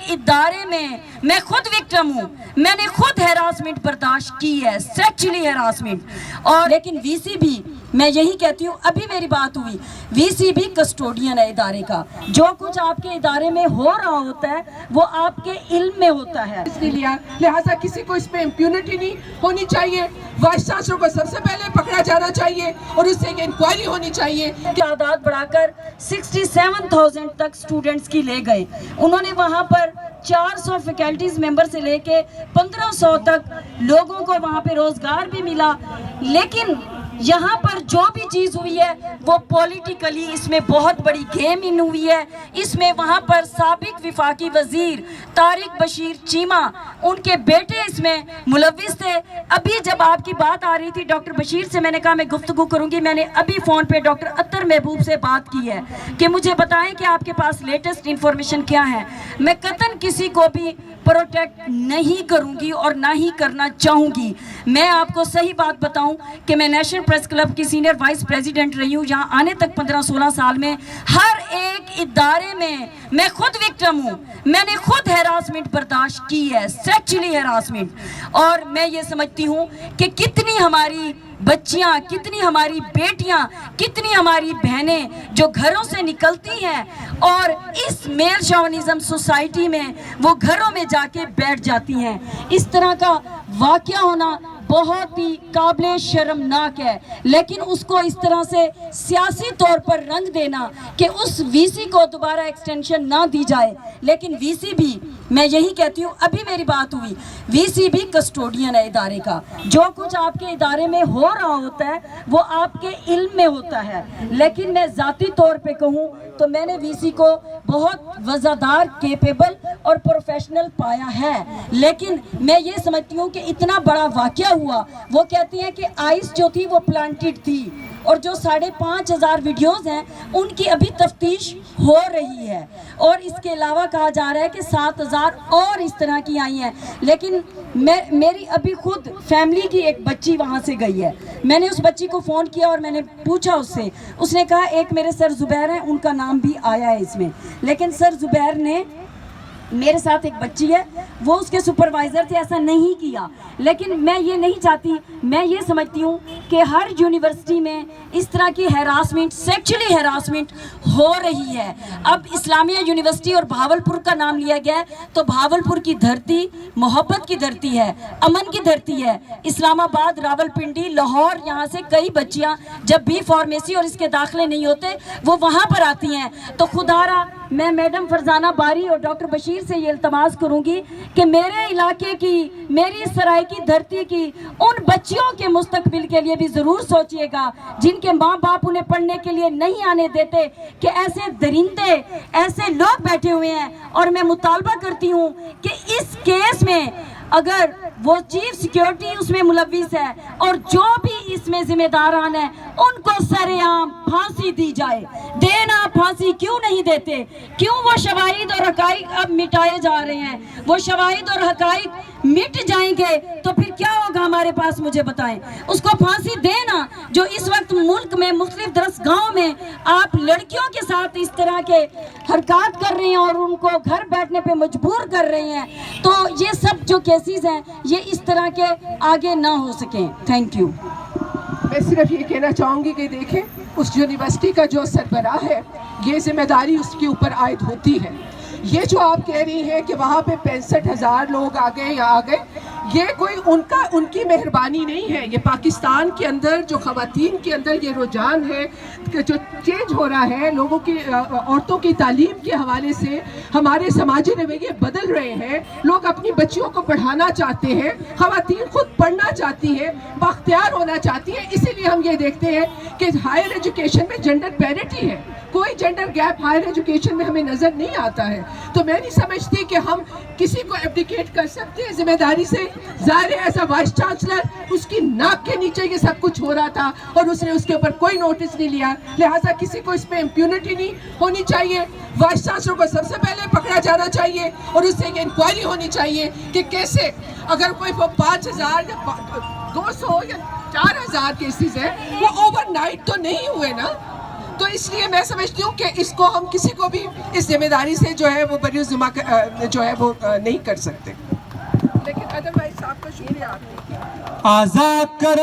ادارے میں خود وکٹم ہوں، میں نے خود ہیراسمنٹ برداشت کی ہے، سیکچولی ہیراسمنٹ، اور لیکن وی سی بھی میں یہی کہتی ہوں، ابھی میری بات ہوئی، وی سی بھی کسٹوڈین ہے ادارے کا، جو کچھ آپ کے ادارے میں ہو رہا ہوتا ہے وہ آپ کے علم میں ہوتا ہے، اس نے لیا، لہٰذا کسی کو اس پہ امپیونٹی نہیں ہونی چاہیے، وائس چانسلر کو سب سے پہلے پکڑا جانا چاہیے اور اس سے ایک انکوائری ہونی چاہیے۔ تعداد بڑھا کر 67,000 تک سٹوڈنٹس کی لے گئے، انہوں نے وہاں پر 400 فیکلٹیز ممبر سے لے کے 1500 تک لوگوں کو وہاں پہ روزگار بھی ملا، لیکن یہاں پر جو بھی چیز ہوئی ہے وہ پولیٹیکلی اس میں بہت بڑی گیم ان ہوئی ہے، اس میں وہاں پر سابق وفاقی وزیر طارق بشیر چیمہ ان کے بیٹے اس میں ملوث تھے۔ ابھی جب آپ کی بات آ رہی تھی ڈاکٹر بشیر سے، میں نے کہا میں گفتگو کروں گی، میں نے ابھی فون پہ ڈاکٹر عطر محبوب سے بات کی ہے کہ مجھے بتائیں کہ آپ کے پاس لیٹسٹ انفارمیشن کیا ہے۔ میں قطعاً کسی کو بھی پروٹیکٹ نہیں کروں گی اور نہ ہی کرنا چاہوں گی۔ میں آپ کو صحیح بات بتاؤں کہ میں نیشنل پریس کلب کی سینئر وائس پریزیڈنٹ رہی ہوں، یہاں آنے تک 15-16 سال میں ہر ایک ادارے میں خود وکٹم ہوں، میں نے خود ہیراسمنٹ برداشت کی ہے، سیکچولی ہیراسمنٹ، اور میں یہ سمجھتی ہوں کہ کتنی ہماری بچیاں، کتنی ہماری بیٹیاں، کتنی ہماری بہنیں جو گھروں سے نکلتی ہیں اور اس میل شاونزم سوسائٹی میں وہ گھروں میں جا کے بیٹھ جاتی ہیں۔ اس طرح کا واقعہ ہونا بہت ہی قابل شرمناک ہے، لیکن اس کو اس طرح سے سیاسی طور پر رنگ دینا کہ اس وی سی کو دوبارہ ایکسٹینشن نہ دی جائے، لیکن وی سی بھی میں یہی کہتی ہوں، ابھی میری بات ہوئی، وی سی بھی کسٹوڈین ہے ادارے کا، جو کچھ آپ کے ادارے میں ہو رہا ہوتا ہے وہ آپ کے علم میں ہوتا ہے، لیکن میں ذاتی طور پہ کہوں تو میں نے وی سی کو بہت وزادار، کیپیبل اور پروفیشنل پایا ہے، لیکن میں یہ سمجھتی ہوں کہ اتنا بڑا واقعہ ہوا، وہ کہتی ہیں کہ آئس جو تھی وہ پلانٹڈ تھی، اور جو 5,500 ویڈیوز ہیں ان کی ابھی تفتیش ہو رہی ہے، اور اس کے علاوہ کہا جا رہا ہے کہ 7,000 اور اس طرح کی آئی ہیں، لیکن میری ابھی خود فیملی کی ایک بچی وہاں سے گئی ہے، میں نے اس بچی کو فون کیا اور میں نے پوچھا اس نے کہا ایک میرے سر زبیر ہیں، ان کا نام بھی آیا ہے اس میں، لیکن سر زبیر نے میرے ساتھ ایک بچی ہے، وہ اس کے سپروائزر تھے، ایسا نہیں کیا، لیکن میں یہ نہیں چاہتی، میں یہ سمجھتی ہوں کہ ہر یونیورسٹی میں اس طرح کی ہیراسمنٹ، سیکچولی ہیراسمنٹ ہو رہی ہے۔ اب اسلامیہ یونیورسٹی اور بھاولپور کا نام لیا گیا ہے تو بھاولپور کی دھرتی محبت کی دھرتی ہے، امن کی دھرتی ہے، اسلام آباد، راولپنڈی، لاہور، یہاں سے کئی بچیاں جب بھی فارمیسی اور اس کے داخلے نہیں ہوتے وہ وہاں پر آتی ہیں، تو خدا را میں میڈم فرزانہ باری اور ڈاکٹر بشیر سے یہ التماس کروں گی کہ میرے علاقے کی، میری سرائے کی دھرتی کی ان بچیوں کے مستقبل کے لیے بھی ضرور سوچئے گا جن کے ماں باپ انہیں پڑھنے کے لیے نہیں آنے دیتے، کہ ایسے درندے، ایسے لوگ بیٹھے ہوئے ہیں، اور میں مطالبہ کرتی ہوں کہ اس کیس میں اگر وہ چیف سیکیورٹی اس میں ملوث ہے اور جو بھی اس میں ذمہ داران ہیں ان کو سر عام پھانسی دی جائے۔ دینا پھانسی کیوں نہیں دیتے؟ کیوں وہ شواہد اور حقائق اب مٹائے جا رہے ہیں؟ وہ شواہد اور حقائق مٹ جائیں گے تو پھر کیا ہوگا ہمارے پاس، مجھے بتائیں۔ اس کو پھانسی دینا جو اس وقت ملک میں مختلف درسگاہوں میں آپ لڑکیوں کے ساتھ اس طرح کے حرکات کر رہے ہیں اور ان کو گھر بیٹھنے پہ مجبور کر رہے ہیں، تو یہ سب جو کیسز ہیں یہ اس طرح کے آگے نہ ہو سکیں۔ Thank you. میں صرف یہ کہنا چاہوں گی کہ دیکھیں اس یونیورسٹی کا جو سربراہ ہے یہ ذمہ داری اس کے اوپر عائد ہوتی ہے۔ یہ جو آپ کہہ رہی ہیں کہ وہاں پہ 65,000 لوگ آ گئے یا آ گئے، یہ کوئی ان کی مہربانی نہیں ہے، یہ پاکستان کے اندر جو خواتین کے اندر یہ رجحان ہے جو چینج ہو رہا ہے، لوگوں کی، عورتوں کی تعلیم کے حوالے سے ہمارے سماجی رویے بدل رہے ہیں، لوگ اپنی بچیوں کو پڑھانا چاہتے ہیں، خواتین خود پڑھنا چاہتی ہیں، بااختیار ہونا چاہتی ہیں، اسی لیے ہم یہ دیکھتے ہیں کہ ہائر ایجوکیشن میں جنڈر پیرٹی ہے، کوئی جنڈر گیپ ہائر ایجوکیشن میں ہمیں نظر نہیں آتا ہے، تو میں نہیں سمجھتی کہ ہم کسی کو ایبڈیکیٹ کر سکتے ہیں ذمہ داری سے۔ ظاہر ہے ایسا وائس چانسلر اس کی ناک کے نیچے یہ سب کچھ ہو رہا تھا اور اس نے اس کے اوپر کوئی نوٹس نہیں لیا، لہٰذا کسی کو اس پہ امپیونٹی نہیں ہونی چاہیے، وائس چانسلر کو سب سے پہلے پکڑا جانا چاہیے اور اس سے ایک انکوائری ہونی چاہیے کہ کیسے، اگر کوئی 5,000 یا 200 یا 4,000 کیسز ہیں وہ اوور نائٹ تو نہیں ہوئے نا، تو اس لیے میں سمجھتی ہوں کہ اس کو ہم کسی کو بھی اس ذمہ داری سے جو ہے وہ بری ذمہ جو ہے وہ نہیں کر سکتے. لیکن ادروائز آپ کا شکریہ. آپ نے آزاد کرو.